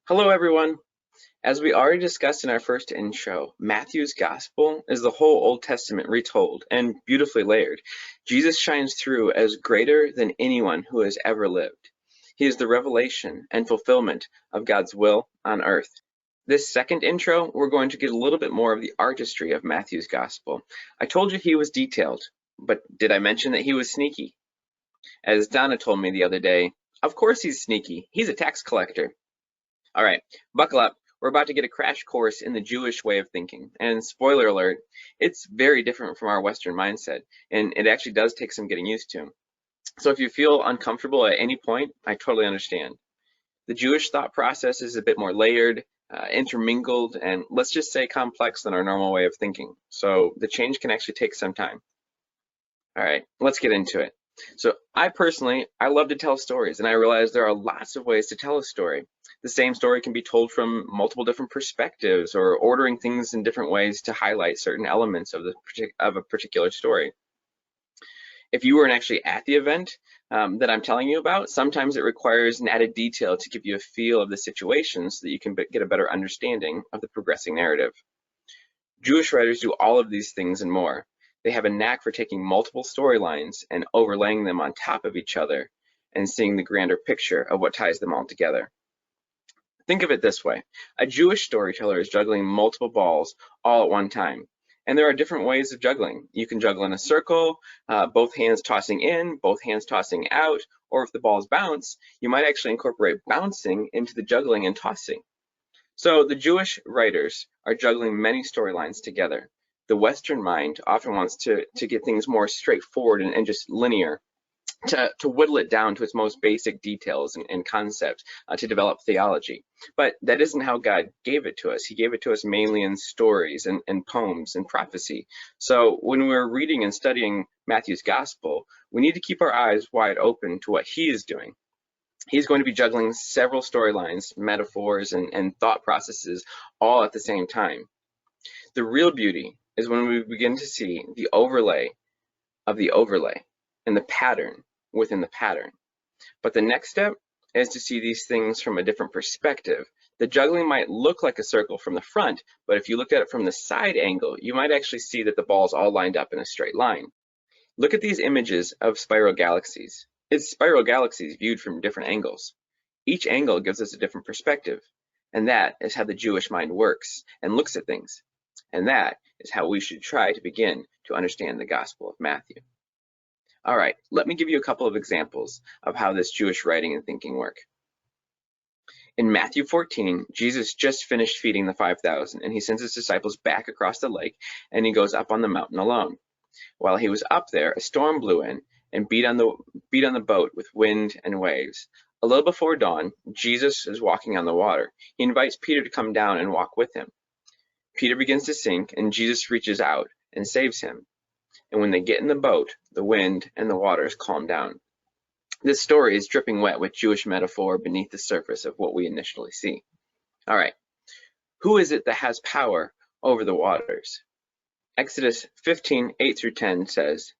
Hello, everyone. As we already discussed in our first intro, Matthew's Gospel is the whole Old Testament retold and beautifully layered. Jesus shines through as greater than anyone who has ever lived. He is the revelation and fulfillment of God's will on earth. This second intro, we're going to get a little bit more of the artistry of Matthew's Gospel. I told you he was detailed, but did I mention that he was sneaky? As Donna told me the other day, of course he's sneaky. He's a tax collector. All right, buckle up. We're about to get a crash course in the Jewish way of thinking. And spoiler alert, it's very different from our Western mindset, and it actually does take some getting used to. So if you feel uncomfortable at any point, I totally understand. The Jewish thought process is a bit more layered, intermingled, and let's just say complex than our normal way of thinking. So the change can actually take some time. All right, let's get into it. So I personally, I love to tell stories, and I realize there are lots of ways to tell a story. The same story can be told from multiple different perspectives or ordering things in different ways to highlight certain elements of a particular story. If you weren't actually at the event that I'm telling you about, sometimes it requires an added detail to give you a feel of the situation so that you can get a better understanding of the progressing narrative. Jewish writers do all of these things and more. They have a knack for taking multiple storylines and overlaying them on top of each other and seeing the grander picture of what ties them all together. Think of it this way. A Jewish storyteller is juggling multiple balls all at one time. And there are different ways of juggling. You can juggle in a circle, both hands tossing in, both hands tossing out, or if the balls bounce, you might actually incorporate bouncing into the juggling and tossing. So the Jewish writers are juggling many storylines together. The Western mind often wants to get things more straightforward and just linear, to whittle it down to its most basic details and concepts to develop theology. But that isn't how God gave it to us. He gave it to us mainly in stories and poems and prophecy. So when we're reading and studying Matthew's gospel, we need to keep our eyes wide open to what he is doing. He's going to be juggling several storylines, metaphors, and thought processes all at the same time. The real beauty is when we begin to see the overlay of the overlay and the pattern within the pattern. But the next step is to see these things from a different perspective. The juggling might look like a circle from the front, but if you looked at it from the side angle, you might actually see that the balls all lined up in a straight line. Look at these images of spiral galaxies. It's spiral galaxies viewed from different angles. Each angle gives us a different perspective, and that is how the Jewish mind works and looks at things. And that is how we should try to begin to understand the Gospel of Matthew. All right, let me give you a couple of examples of how this Jewish writing and thinking work. In Matthew 14, Jesus just finished feeding the 5,000, and he sends his disciples back across the lake, and he goes up on the mountain alone. While he was up there, a storm blew in and beat on the boat with wind and waves. A little before dawn, Jesus is walking on the water. He invites Peter to come down and walk with him. Peter begins to sink, and Jesus reaches out and saves him. And when they get in the boat, the wind and the waters calm down. This story is dripping wet with Jewish metaphor beneath the surface of what we initially see. All right, who is it that has power over the waters? Exodus 15:8-10 says,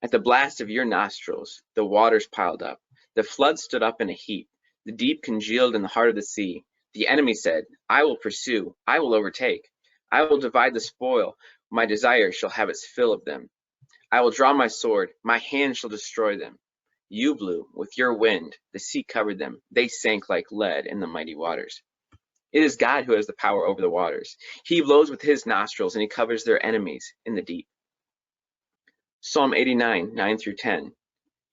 "At the blast of your nostrils, the waters piled up. The flood stood up in a heap. The deep congealed in the heart of the sea. The enemy said, I will pursue, I will overtake. I will divide the spoil. My desire shall have its fill of them. I will draw my sword. My hand shall destroy them. You blew with your wind. The sea covered them. They sank like lead in the mighty waters." It is God who has the power over the waters. He blows with his nostrils and he covers their enemies in the deep. Psalm 89, 9-10.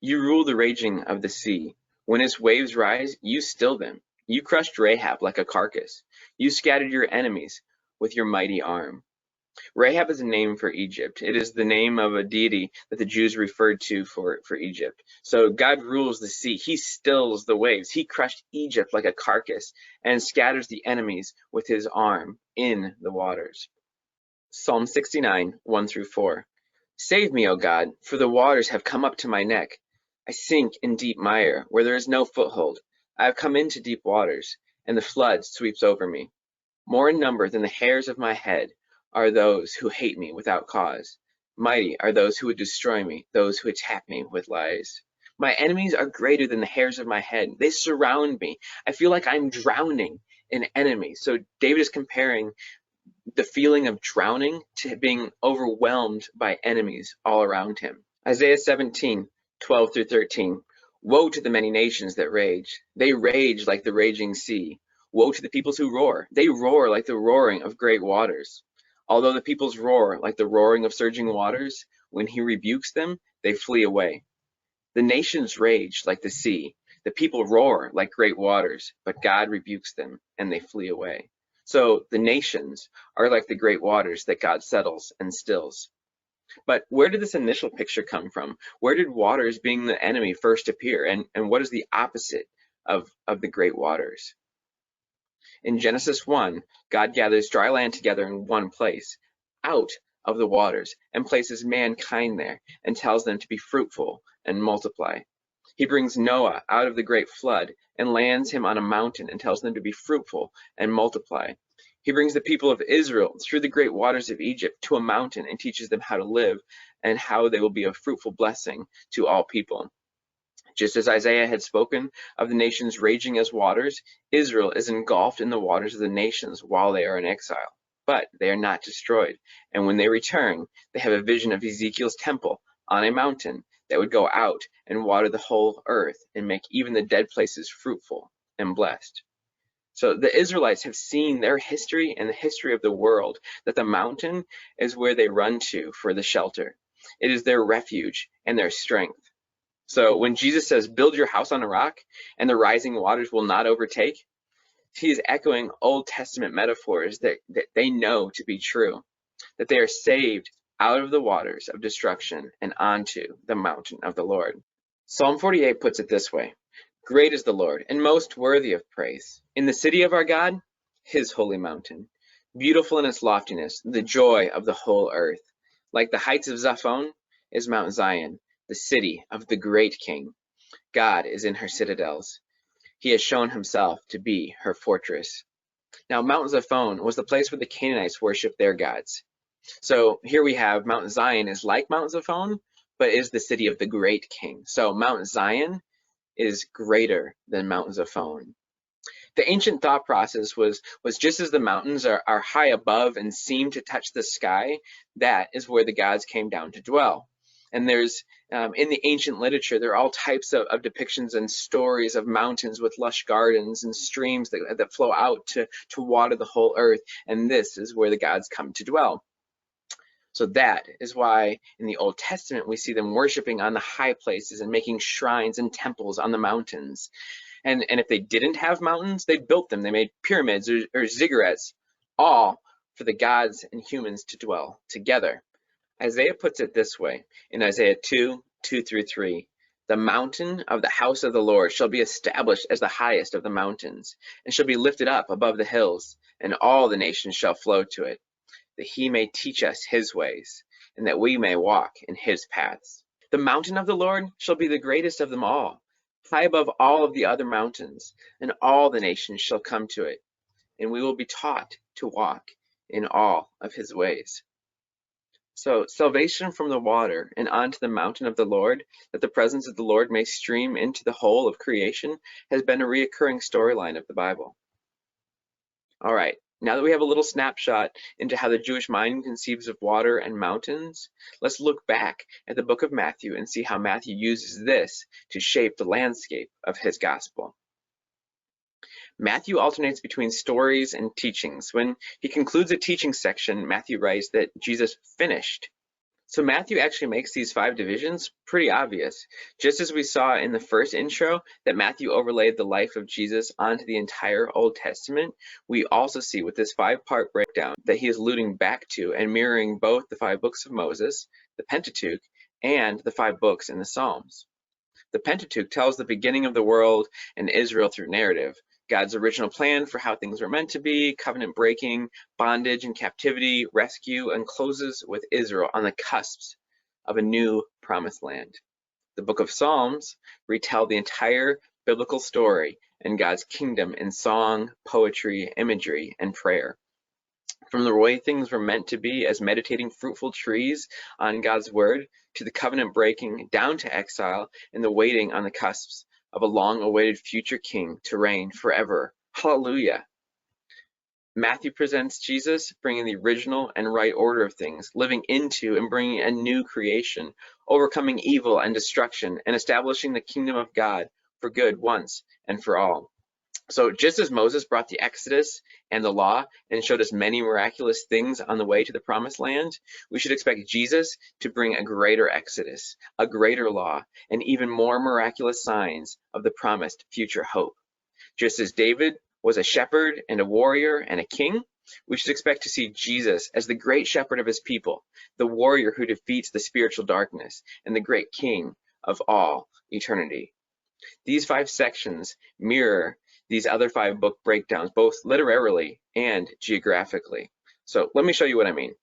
You rule the raging of the sea. When its waves rise, you still them. You crushed Rahab like a carcass. You scattered your enemies with your mighty arm. Rahab is a name for Egypt. It is the name of a deity that the Jews referred to for Egypt. So God rules the sea. He stills the waves. He crushed Egypt like a carcass and scatters the enemies with his arm in the waters. Psalm 69, 1-4. Save me, O God, for the waters have come up to my neck. I sink in deep mire, where there is no foothold. I have come into deep waters, and the flood sweeps over me. More in number than the hairs of my head are those who hate me without cause. Mighty are those who would destroy me, those who attack me with lies. My enemies are greater than the hairs of my head. They surround me. I feel like I'm drowning an enemy. So David is comparing the feeling of drowning to being overwhelmed by enemies all around him. Isaiah 17:12 through 13. Woe to the many nations that rage. They rage like the raging sea. Woe to the peoples who roar. They roar like the roaring of great waters. Although the peoples roar like the roaring of surging waters, when he rebukes them, they flee away. The nations rage like the sea. The people roar like great waters, but God rebukes them and they flee away. So the nations are like the great waters that God settles and stills. But where did this initial picture come from? Where did waters being the enemy first appear? And what is the opposite of the great waters? In Genesis 1, God gathers dry land together in one place, out of the waters, and places mankind there, and tells them to be fruitful and multiply. He brings Noah out of the great flood and lands him on a mountain and tells them to be fruitful and multiply. He brings the people of Israel through the great waters of Egypt to a mountain and teaches them how to live and how they will be a fruitful blessing to all people. Just as Isaiah had spoken of the nations raging as waters, Israel is engulfed in the waters of the nations while they are in exile. But they are not destroyed. And when they return, they have a vision of Ezekiel's temple on a mountain that would go out and water the whole earth and make even the dead places fruitful and blessed. So the Israelites have seen their history and the history of the world, that the mountain is where they run to for the shelter. It is their refuge and their strength. So when Jesus says, build your house on a rock and the rising waters will not overtake, he is echoing Old Testament metaphors that they know to be true, that they are saved out of the waters of destruction and onto the mountain of the Lord. Psalm 48 puts it this way: great is the Lord and most worthy of praise. In the city of our God, his holy mountain, beautiful in its loftiness, the joy of the whole earth. Like the heights of Zaphon is Mount Zion, the city of the great King. God is in her citadels. He has shown himself to be her fortress. Now, Mount Zaphon was the place where the Canaanites worshiped their gods. So here we have Mount Zion is like Mount Zaphon, but is the city of the great King. So Mount Zion is greater than Mount Zaphon. The ancient thought process was just as the mountains are high above and seem to touch the sky, that is where the gods came down to dwell. And there's, in the ancient literature, there are all types of depictions and stories of mountains with lush gardens and streams that flow out to water the whole earth. And this is where the gods come to dwell. So that is why in the Old Testament we see them worshiping on the high places and making shrines and temples on the mountains. And if they didn't have mountains, they built them. They made pyramids or ziggurats, all for the gods and humans to dwell together. Isaiah puts it this way in Isaiah 2:2 through 3. The mountain of the house of the Lord shall be established as the highest of the mountains, and shall be lifted up above the hills, and all the nations shall flow to it, that he may teach us his ways, and that we may walk in his paths. The mountain of the Lord shall be the greatest of them all, high above all of the other mountains, and all the nations shall come to it, and we will be taught to walk in all of his ways. So salvation from the water and onto the mountain of the Lord, that the presence of the Lord may stream into the whole of creation, has been a reoccurring storyline of the Bible. All right, now that we have a little snapshot into how the Jewish mind conceives of water and mountains, let's look back at the book of Matthew and see how Matthew uses this to shape the landscape of his gospel. Matthew alternates between stories and teachings. When he concludes a teaching section, Matthew writes that Jesus finished. So Matthew actually makes these 5 divisions pretty obvious. Just as we saw in the first intro that Matthew overlaid the life of Jesus onto the entire Old Testament, we also see with this 5-part breakdown that he is alluding back to and mirroring both the 5 books of Moses, the Pentateuch, and the 5 books in the Psalms. The Pentateuch tells the beginning of the world and Israel through narrative, God's original plan for how things were meant to be, covenant breaking, bondage and captivity, rescue, and closes with Israel on the cusps of a new promised land. The book of Psalms retell the entire biblical story and God's kingdom in song, poetry, imagery, and prayer. From the way things were meant to be as meditating fruitful trees on God's word, to the covenant breaking, down to exile, and the waiting on the cusps of a long-awaited future king to reign forever. Hallelujah. Matthew presents Jesus bringing the original and right order of things, living into and bringing a new creation, overcoming evil and destruction, and establishing the kingdom of God for good once and for all. So just as Moses brought the Exodus and the law and showed us many miraculous things on the way to the promised land, we should expect Jesus to bring a greater Exodus, a greater law, and even more miraculous signs of the promised future hope. Just as David was a shepherd and a warrior and a king, we should expect to see Jesus as the great shepherd of his people, the warrior who defeats the spiritual darkness, and the great king of all eternity. These 5 sections mirror these other 5 book breakdowns, both literarily and geographically. So let me show you what I mean.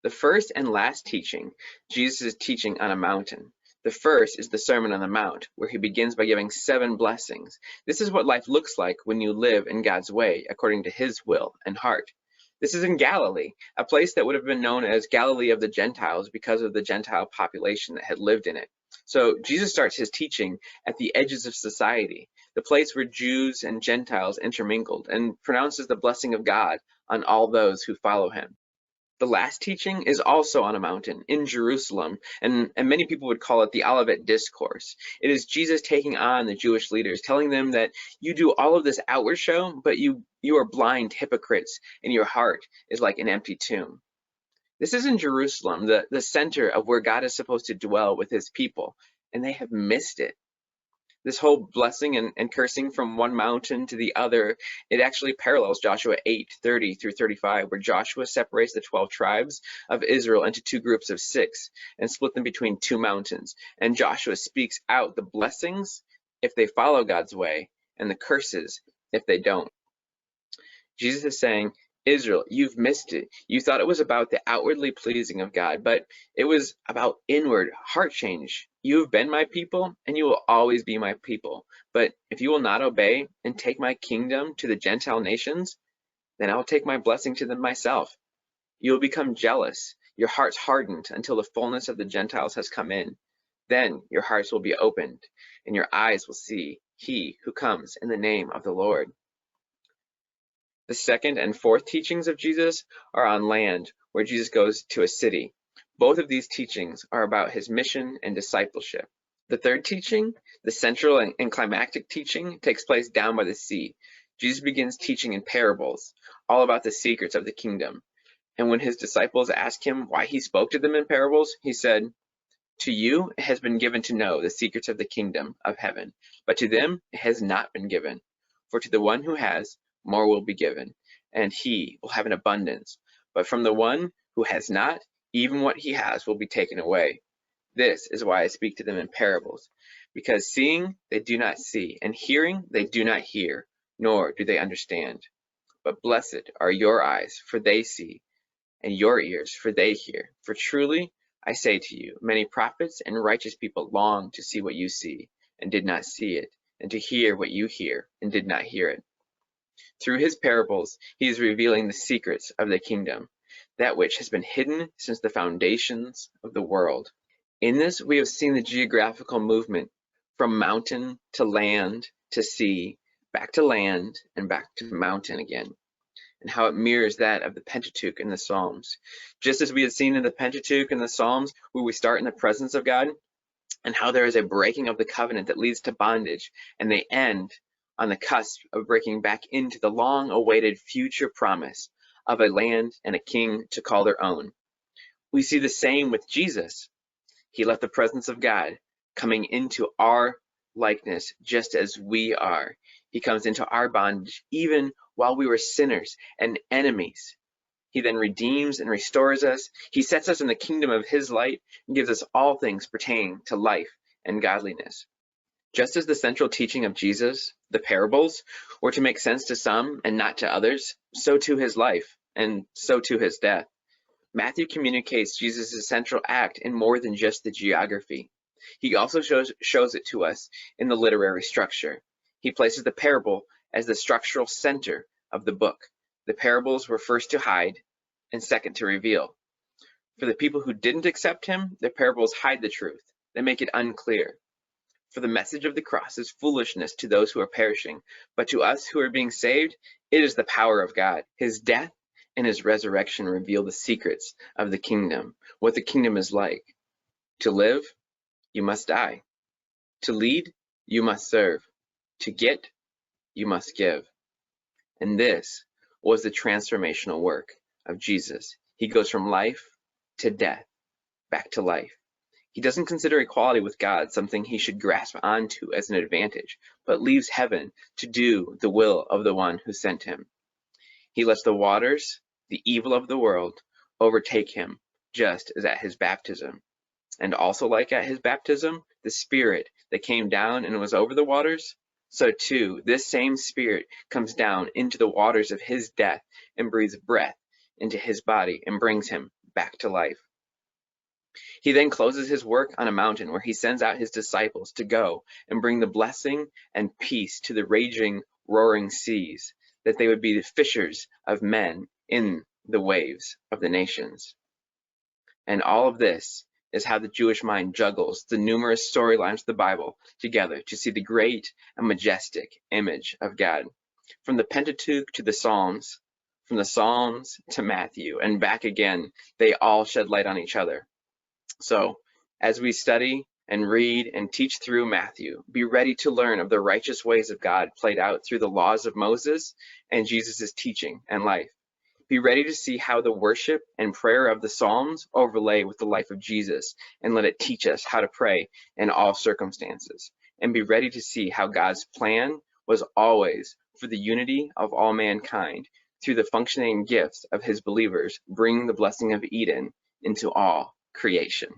The first and last teaching, Jesus is teaching on a mountain. The first is the Sermon on the Mount, where he begins by giving 7 blessings. This is what life looks like when you live in God's way, according to his will and heart. This is in Galilee, a place that would have been known as Galilee of the Gentiles because of the Gentile population that had lived in it. So Jesus starts his teaching at the edges of society, the place where Jews and Gentiles intermingled, and pronounces the blessing of God on all those who follow him. The last teaching is also on a mountain in Jerusalem, and many people would call it the Olivet Discourse. It is Jesus taking on the Jewish leaders, telling them that you do all of this outward show, but you are blind hypocrites, and your heart is like an empty tomb. This is in Jerusalem, the center of where God is supposed to dwell with his people, and they have missed it. This whole blessing and cursing from one mountain to the other, it actually parallels Joshua 8:30 through 35, where Joshua separates the 12 tribes of Israel into 2 groups of 6 and split them between 2 mountains. And Joshua speaks out the blessings if they follow God's way and the curses if they don't. Jesus is saying, Israel, you've missed it. You thought it was about the outwardly pleasing of God, but it was about inward heart change. You have been my people, and you will always be my people. But if you will not obey and take my kingdom to the Gentile nations, then I will take my blessing to them myself. You will become jealous, your hearts hardened until the fullness of the Gentiles has come in. Then your hearts will be opened, and your eyes will see he who comes in the name of the Lord. The second and fourth teachings of Jesus are on land, where Jesus goes to a city. Both of these teachings are about his mission and discipleship. The third teaching, the central and climactic teaching, takes place down by the sea. Jesus begins teaching in parables, all about the secrets of the kingdom. And when his disciples asked him why he spoke to them in parables, he said, "To you it has been given to know the secrets of the kingdom of heaven, but to them it has not been given. For to the one who has, more will be given, and he will have an abundance. But from the one who has not, even what he has will be taken away. This is why I speak to them in parables, because seeing they do not see, and hearing they do not hear, nor do they understand. But blessed are your eyes, for they see, and your ears, for they hear. For truly I say to you, many prophets and righteous people long to see what you see, and did not see it, and to hear what you hear, and did not hear it." Through his parables, he is revealing the secrets of the kingdom, that which has been hidden since the foundations of the world. In this, we have seen the geographical movement from mountain to land to sea, back to land, and back to mountain again, and how it mirrors that of the Pentateuch and the Psalms. Just as we had seen in the Pentateuch and the Psalms, where we start in the presence of God, and how there is a breaking of the covenant that leads to bondage, and they end on the cusp of breaking back into the long-awaited future promise of a land and a king to call their own. We see the same with Jesus. He left the presence of God, coming into our likeness just as we are. He comes into our bondage even while we were sinners and enemies. He then redeems and restores us. He sets us in the kingdom of his light and gives us all things pertaining to life and godliness. Just as the central teaching of Jesus, the parables, were to make sense to some and not to others, so too his life, and so too his death. Matthew communicates Jesus' central act in more than just the geography. He also shows it to us in the literary structure. He places the parable as the structural center of the book. The parables were first to hide and second to reveal. For the people who didn't accept him, the parables hide the truth. They make it unclear. For the message of the cross is foolishness to those who are perishing, but to us who are being saved, it is the power of God. His death and his resurrection reveal the secrets of the kingdom, what the kingdom is like. To live, you must die. To lead, you must serve. To get, you must give. And this was the transformational work of Jesus. He goes from life to death, back to life. He doesn't consider equality with God something he should grasp onto as an advantage, but leaves heaven to do the will of the one who sent him. He lets the waters, the evil of the world, overtake him, just as at his baptism. And also like at his baptism, the Spirit that came down and was over the waters, so too this same Spirit comes down into the waters of his death and breathes breath into his body and brings him back to life. He then closes his work on a mountain where he sends out his disciples to go and bring the blessing and peace to the raging, roaring seas, that they would be the fishers of men in the waves of the nations. And all of this is how the Jewish mind juggles the numerous storylines of the Bible together to see the great and majestic image of God. From the Pentateuch to the Psalms, from the Psalms to Matthew, and back again, they all shed light on each other. So, as we study and read and teach through Matthew, be ready to learn of the righteous ways of God played out through the laws of Moses and Jesus' teaching and life. Be ready to see how the worship and prayer of the Psalms overlay with the life of Jesus, and let it teach us how to pray in all circumstances. And be ready to see how God's plan was always for the unity of all mankind through the functioning gifts of his believers, bringing the blessing of Eden into all creation.